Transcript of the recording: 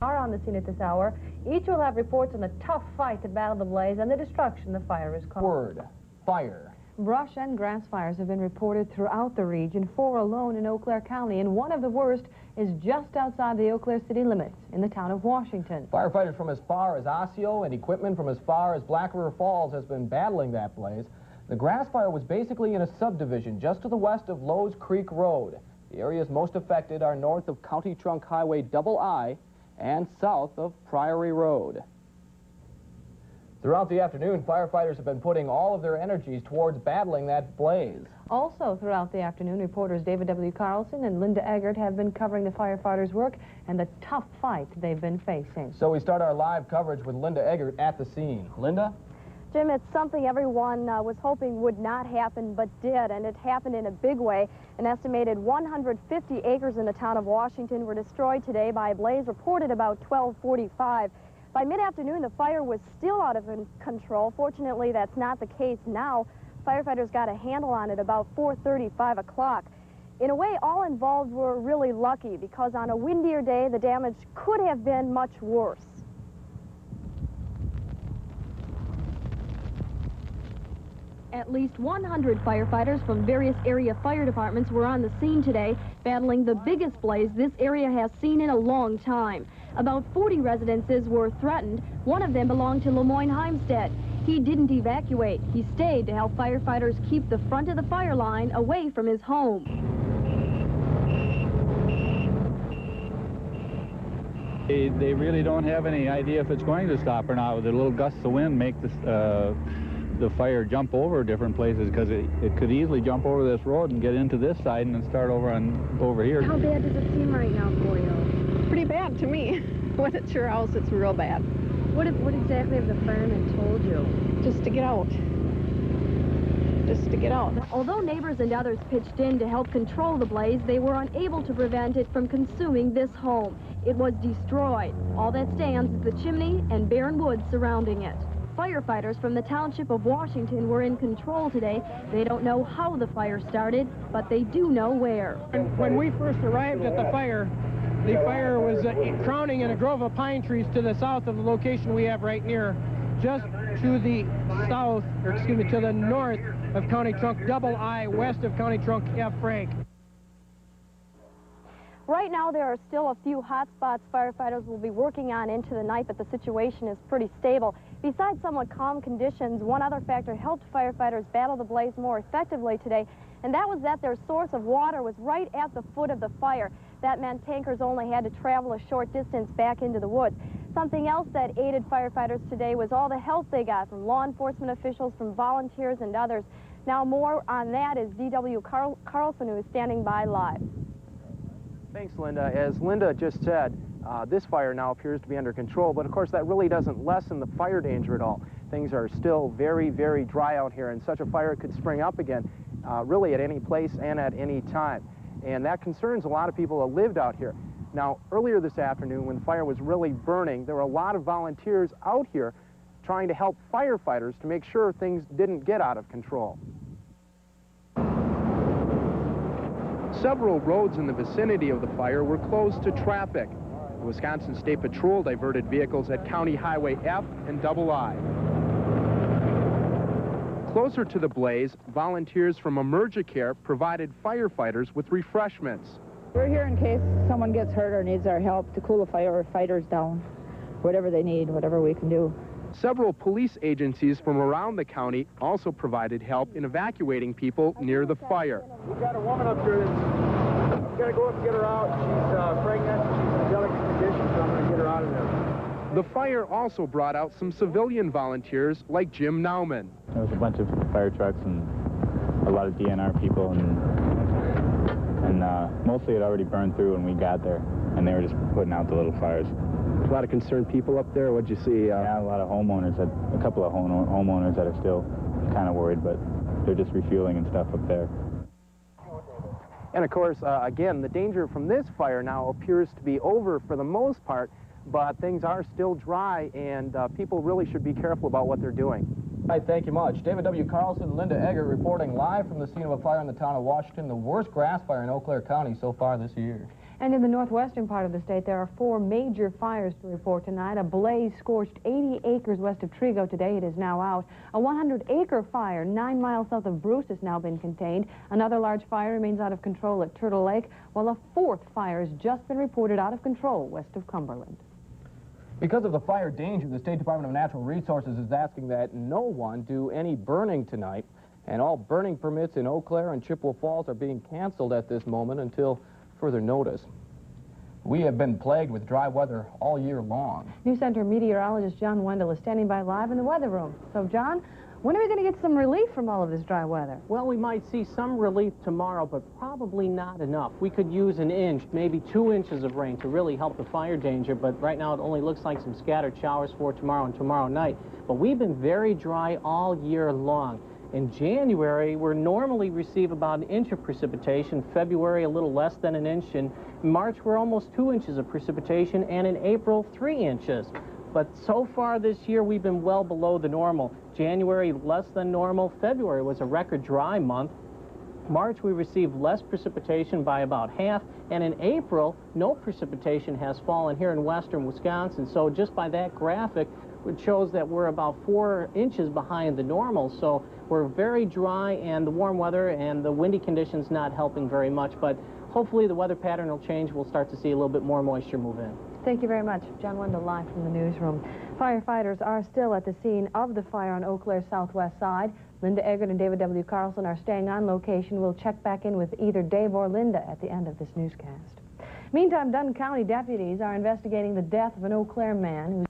are on the scene at this hour. Each will have reports on the tough fight to battle the blaze and the destruction the fire is causing. Word, fire. Brush and grass fires have been reported throughout the region, 4 alone in Eau Claire County, and one of the worst is just outside the Eau Claire city limits in the town of Washington. Firefighters from as far as Osseo and equipment from as far as Black River Falls has been battling that blaze. The grass fire was basically in a subdivision just to the west of Lowe's Creek Road. The areas most affected are north of County Trunk Highway II and south of Priory Road. Throughout the afternoon, firefighters have been putting all of their energies towards battling that blaze. Also throughout the afternoon, reporters David W. Carlson and Linda Eggert have been covering the firefighters' work and the tough fight they've been facing. So we start our live coverage with Linda Eggert at the scene. Linda? Jim, it's something everyone was hoping would not happen, but did, and it happened in a big way. An estimated 150 acres in the town of Washington were destroyed today by a blaze reported about 12:45. By mid-afternoon, the fire was still out of control. Fortunately, that's not the case now. Firefighters got a handle on it about 4:30, 5 o'clock. In a way, all involved were really lucky because on a windier day, the damage could have been much worse. At least 100 firefighters from various area fire departments were on the scene today, battling the biggest blaze this area has seen in a long time. About 40 residences were threatened. One of them belonged to Lemoyne Heimstead. He didn't evacuate. He stayed to help firefighters keep the front of the fire line away from his home. They really don't have any idea if it's going to stop or not. The little gusts of wind make the fire jump over different places because it could easily jump over this road and get into this side and then start over here. How bad does it seem right now for you? Pretty bad to me. When it's your house, it's real bad. What exactly have the firemen told you? Just to get out. Just to get out. Although neighbors and others pitched in to help control the blaze, they were unable to prevent it from consuming this home. It was destroyed. All that stands is the chimney and barren woods surrounding it. Firefighters from the township of Washington were in control today. They don't know how the fire started, but they do know where. When we first arrived at the fire was crowning in a grove of pine trees to the south of the location we have right near, just to the south, or excuse me, to the north of County Trunk II, west of County Trunk F. Frank. Right now, there are still a few hot spots firefighters will be working on into the night, but the situation is pretty stable. Besides somewhat calm conditions, one other factor helped firefighters battle the blaze more effectively today, and that was that their source of water was right at the foot of the fire. That meant tankers only had to travel a short distance back into the woods. Something else that aided firefighters today was all the help they got from law enforcement officials, from volunteers and others. Now more on that is D.W. Carlson, who is standing by live. Thanks, Linda. As Linda just said, this fire now appears to be under control, but of course that really doesn't lessen the fire danger at all. Things are still very, very dry out here, and such a fire could spring up again really at any place and at any time. And that concerns a lot of people that lived out here. Now, earlier this afternoon, when the fire was really burning, there were a lot of volunteers out here trying to help firefighters to make sure things didn't get out of control. Several roads in the vicinity of the fire were closed to traffic. The Wisconsin State Patrol diverted vehicles at County Highway F and II. Closer to the blaze, volunteers from EmergiCare provided firefighters with refreshments. We're here in case someone gets hurt or needs our help to cool the firefighters down. Whatever they need, whatever we can do. Several police agencies from around the county also provided help in evacuating people near the fire. We've got a woman up here that's going to go up and get her out. She's pregnant. She's in delicate condition, so I'm going to get her out of there. The fire also brought out some civilian volunteers like Jim Nauman. There was a bunch of fire trucks and a lot of DNR people, and mostly it already burned through when we got there, and they were just putting out the little fires. A lot of concerned people up there. What'd you see? Yeah, a lot of homeowners. A couple of homeowners that are still kind of worried, but they're just refueling and stuff up there. And of course, again, the danger from this fire now appears to be over for the most part, but things are still dry, and people really should be careful about what they're doing. All right, thank you much. David W. Carlson, Linda Eggert reporting live from the scene of a fire in the town of Washington, the worst grass fire in Eau Claire County so far this year. And in the northwestern part of the state, there are 4 major fires to report tonight. A blaze scorched 80 acres west of Trigo today. It is now out. A 100-acre fire 9 miles south of Bruce has now been contained. Another large fire remains out of control at Turtle Lake, while a 4th fire has just been reported out of control west of Cumberland. Because of the fire danger, the State Department of Natural Resources is asking that no one do any burning tonight. And all burning permits in Eau Claire and Chippewa Falls are being canceled at this moment until further notice. We have been plagued with dry weather all year long. News Center meteorologist John Wendell is standing by live in the weather room. So, John, when are we going to get some relief from all of this dry weather? Well, we might see some relief tomorrow, but probably not enough. We could use an inch, maybe 2 inches of rain to really help the fire danger, but right now it only looks like some scattered showers for tomorrow and tomorrow night. But we've been very dry all year long. In January, we normally receive about an inch of precipitation. February, a little less than an inch. In March, we're almost 2 inches of precipitation, and in April, 3 inches. But so far this year, we've been well below the normal. January, less than normal. February was a record dry month. March, we received less precipitation by about half, and in April, no precipitation has fallen here in western Wisconsin. So just by that graphic, it shows that we're about 4 inches behind the normal. So we're very dry, and the warm weather and the windy conditions not helping very much. But hopefully the weather pattern will change. We'll start to see a little bit more moisture move in. Thank you very much. John Wendell live from the newsroom. Firefighters are still at the scene of the fire on Eau Claire's southwest side. Linda Eggert and David W. Carlson are staying on location. We'll check back in with either Dave or Linda at the end of this newscast. Meantime, Dunn County deputies are investigating the death of an Eau Claire man who's